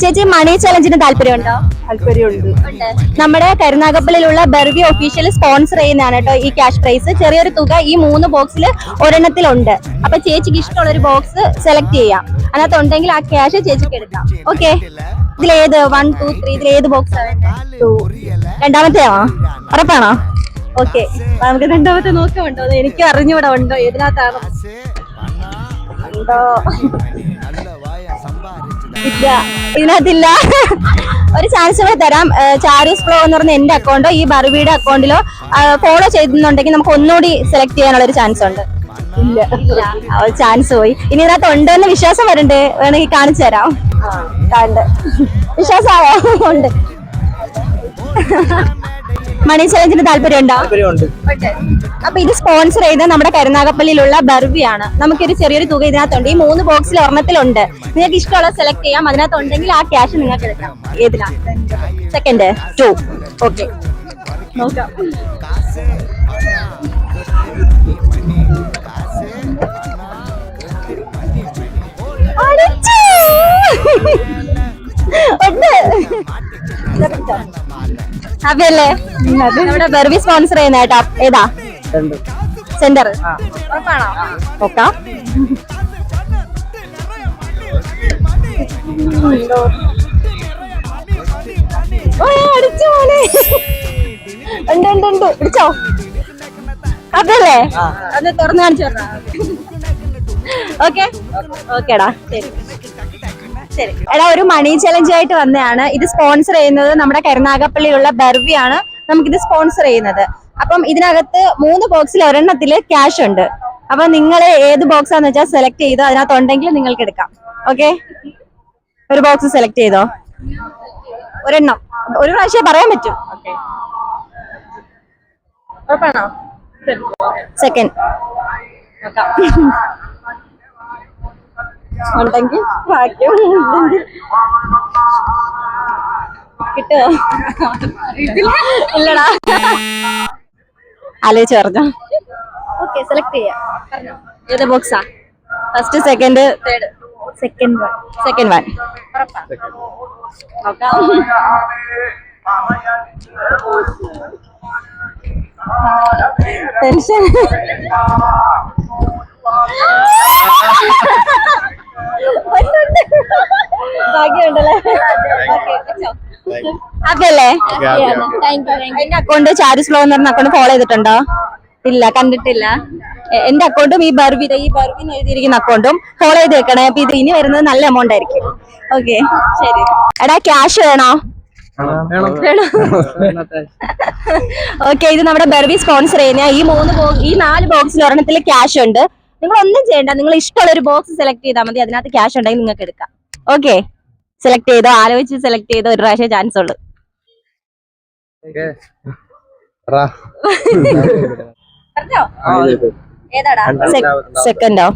ചേച്ചി മണി ചലഞ്ചിന് താല്പര്യമുണ്ടോ? താല്പര്യമുണ്ട്. നമ്മുടെ കരുനാഗപ്പള്ളിയിലുള്ള ബെർവി ഒഫീഷ്യൽ സ്പോൺസർ ചെയ്യുന്നതാണ് കേട്ടോ ഈ ക്യാഷ് പ്രൈസ്. ചെറിയൊരു തുക ഈ 3 ബോക്സിൽ ഒരെണ്ണത്തിലുണ്ട്. അപ്പൊ ചേച്ചിക്ക് ഇഷ്ടമുള്ള ഒരു ബോക്സ് സെലക്ട് ചെയ്യാം. അതിനകത്ത് ഉണ്ടെങ്കിൽ ആ ക്യാഷ് ചേച്ചിക്ക് എടുക്കാം. ഓക്കെ, ഇതിലേത് 1, 2, 3 ഇതിലേത് ബോക്സ്? രണ്ടാമത്തെയാണോ? ഉറപ്പാണോ? ഓക്കെ, നമുക്ക് രണ്ടാമത്തെ നോക്കാമുണ്ടോ? എനിക്ക് അറിഞ്ഞൂടെ ഉണ്ടോ ഏതിനകത്താണോ. ഉണ്ടോ? ഇല്ല, ഇതിനകത്തില്ല. ഒരു ചാൻസ് കൂടെ തരാം. ചാരൂസ് ഫ്ലോ എന്ന് പറഞ്ഞ എന്റെ അക്കൗണ്ടോ ഈ ബർവിയുടെ അക്കൗണ്ടിലോ ഫോളോ ചെയ്യുന്നുണ്ടെങ്കിൽ നമുക്ക് ഒന്നുകൂടി സെലക്ട് ചെയ്യാനുള്ള ഒരു ചാൻസ് ഉണ്ട്. ഇല്ല, ചാൻസ് പോയി. ഇനി ഇതിനകത്ത് ഉണ്ടെന്ന് വിശ്വാസം വരണ്ടേ? വേണമെങ്കിൽ കാണിച്ചു തരാം. വിശ്വാസമായോ? ഉണ്ട്. മണി ചലഞ്ചിന് താല്പര്യമുണ്ടോ? അപ്പൊ ഇത് സ്പോൺസർ ചെയ്ത് നമ്മുടെ കരുനാഗപ്പള്ളിയിലുള്ള ബർവിയാണ്. നമുക്കൊരു ചെറിയൊരു തുക ഇതിനകത്തുണ്ട്. ഈ 3 ബോക്സിൽ ഒരെണ്ണത്തിലുണ്ട്. നിങ്ങൾക്ക് ഇഷ്ടമുള്ള സെലക്ട് ചെയ്യാം. അതിനകത്ത് ഉണ്ടെങ്കിൽ ആ ക്യാഷ് നിങ്ങൾക്ക് എടുക്കാം. ഏതിനാ? സെക്കൻഡ് 2. ഓക്കെ, നോക്കാം. അല്ലേ നമ്മുടെ ബർവി സ്പോൺസർ ചെയ്യുന്ന കേട്ടോ. ഏതാ? സെന്റർ. ഉറപ്പാണോ? നോക്കാം. അടിച്ചോ മോനെ. ഉണ്ട് പിടിച്ചോ. അതല്ലേ? അത് തുറന്നു കാണിച്ചോ. ഓക്കെ ഓക്കേടാ, ശരി ശരി. എടാ, ഒരു മണി ചലഞ്ച് ആയിട്ട് വന്നതാണ്. ഇത് സ്പോൺസർ ചെയ്യുന്നത് നമ്മുടെ കരുനാഗപ്പള്ളിയിലുള്ള ബർവിയാണ് നമുക്കിത് സ്പോൺസർ ചെയ്യുന്നത്. അപ്പം ഇതിനകത്ത് 3 ബോക്സിൽ ഒരെണ്ണത്തില് ക്യാഷ് ഉണ്ട്. അപ്പൊ നിങ്ങൾ ഏത് ബോക്സ് ആണെന്ന് വെച്ചാൽ സെലക്ട് ചെയ്തോ. അതിനകത്ത് ഉണ്ടെങ്കിൽ നിങ്ങൾക്ക് എടുക്കാം. ഓക്കെ, ഒരു ബോക്സ് സെലക്ട് ചെയ്തോ. ഒരെണ്ണം ഒരു പ്രാവശ്യം പറയാൻ പറ്റും. ഉറപ്പാണോ? സെക്കൻഡ് ഉണ്ടെങ്കിൽ ഭാഗ്യം, കിട്ടോ? ഇല്ലടാ, ആലോചിച്ച് പറഞ്ഞോ. ഓക്കെ, സെലക്ട് ചെയ്യാം. ഏത് ബോക്സാ? First, second, third? Second one. Tension. ഭാഗ്യമുണ്ടല്ലേ? അതല്ലേ? എന്റെ അക്കൗണ്ട് ചാരിസ് ഫ്ലോ എന്ന് പറഞ്ഞ അക്കൗണ്ട് ഫോളോ ചെയ്തിട്ടുണ്ടോ? ഇല്ല, കണ്ടിട്ടില്ല. എന്റെ അക്കൗണ്ടും ഈ ബർവി എഴുതിയിരിക്കുന്ന അക്കൗണ്ടും ഫോളോ ചെയ്ത് വെക്കണേ. അപ്പൊ ഇത് ഇനി വരുന്നത് നല്ല എമൗണ്ട് ആയിരിക്കും. ഓക്കെ, ശരി. എടാ, ക്യാഷ് വേണോ? ഓക്കെ, ഇത് നമ്മുടെ ബർവി സ്പോൺസർ ചെയ്യുന്ന ഈ 4 ബോക്സിൽ ഒരെണ്ണത്തിൽ ക്യാഷ് ഉണ്ട്. നിങ്ങൾ ഒന്നും ചെയ്യണ്ട. നിങ്ങൾ ഇഷ്ടമുള്ള ഒരു ബോക്സ് സെലക്ട് ചെയ്താൽ മതി. അതിനകത്ത് ക്യാഷ് ഉണ്ടെങ്കിൽ നിങ്ങൾക്ക് എടുക്കാം. ഓക്കെ, സെലക്ട് ചെയ്തോ. ആലോചിച്ച് സെലക്ട് ചെയ്തോ. ഒരു പ്രാവശ്യം ചാൻസ് ഉള്ളു. ഏതാടാ? സെക്കൻഡോ?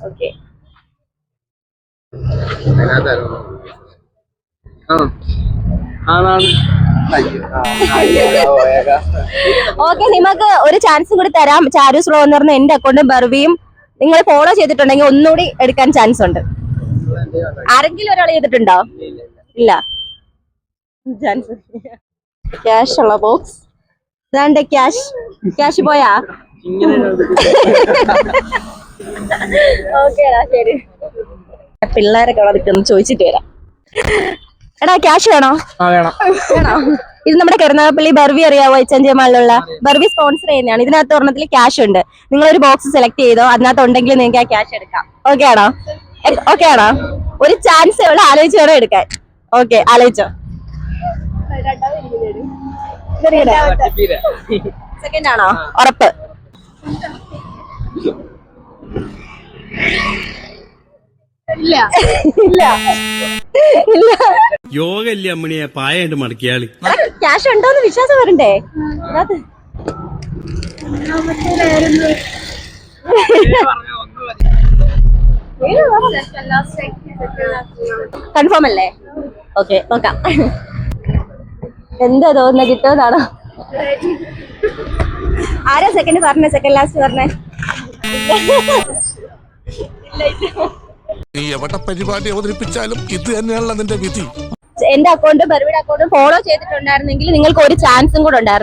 ഓക്കെ, ഓക്കെ, നിങ്ങൾക്ക് ഒരു ചാൻസ് കൂടി തരാം. ചാരൂസ് ഫ്ലോ എന്ന് പറഞ്ഞ എന്റെ അക്കൗണ്ടും ബർവിയും നിങ്ങൾ ഫോളോ ചെയ്തിട്ടുണ്ടെങ്കിൽ ഒന്നുകൂടി എടുക്കാൻ ചാൻസ് ഉണ്ട്. ആരെങ്കിലും ഒരാൾ ചെയ്തിട്ടുണ്ടോ? ഇല്ല. ചാൻസ്. ക്യാഷ് ഉള്ള ബോക്സ് ഇതാണ്ട്. ക്യാഷ് പോയാ? ഓക്കേടാ, ശരി. പിള്ളേരൊക്കെ നിൽക്കുന്നു, ചോദിച്ചിട്ട് വരാം. എടാ, ക്യാഷ് വേണോ? വേണോ? ഇത് നമ്മുടെ കരുനാഗപ്പള്ളി ബർവി അറിയാവോ? HNJ മാളിലുള്ള ബർവി സ്പോൺസർ ചെയ്യുന്നതാണ്. ഇതിനകത്ത് ഒരെണ്ണത്തിൽ ക്യാഷ് ഉണ്ട്. നിങ്ങളൊരു ബോക്സ് സെലക്ട് ചെയ്തോ. അതിനകത്ത് ഉണ്ടെങ്കിൽ നിങ്ങൾക്ക് ആ ക്യാഷ് എടുക്കാം. ഓക്കെ ആണോ? ഓക്കെ ആണോ? ഒരു ചാൻസ് ഉള്ള ആലോചിച്ച് വേണം എടുക്കാൻ. ഓക്കെ, ആലോചിച്ചോ. സെക്കൻഡ് ആണോ? ഉറപ്പ്? ഇല്ല. യോഗ ഇല്ല അമ്മണിയെ പായായിട്ട് മടക്കിയാളി. ക്യാഷ് ഉണ്ടോന്ന് വിശ്വാസം വരണ്ടേ? കൺഫേം അല്ലേ? ഓക്കെ, നോക്കാം. എന്താ തോന്നുന്നത്? കിട്ടുമെന്നാണോ? ആരാ സെക്കൻഡ് പറഞ്ഞേ? സെക്കൻഡ് ലാസ്റ്റ് പറഞ്ഞേ? നീ എവിടെ പരിപാടി അവതരിപ്പിച്ചാലും ഇത് തന്നെയാണല്ലോ നിന്റെ വിധി. എന്റെ അക്കൗണ്ട് ബർവിയുടെ അക്കൗണ്ട് ഫോളോ ചെയ്തിട്ടുണ്ടായിരുന്നെങ്കിൽ നിങ്ങൾക്ക് ഒരു ചാൻസും കൂടെ ഉണ്ടായിരുന്നു.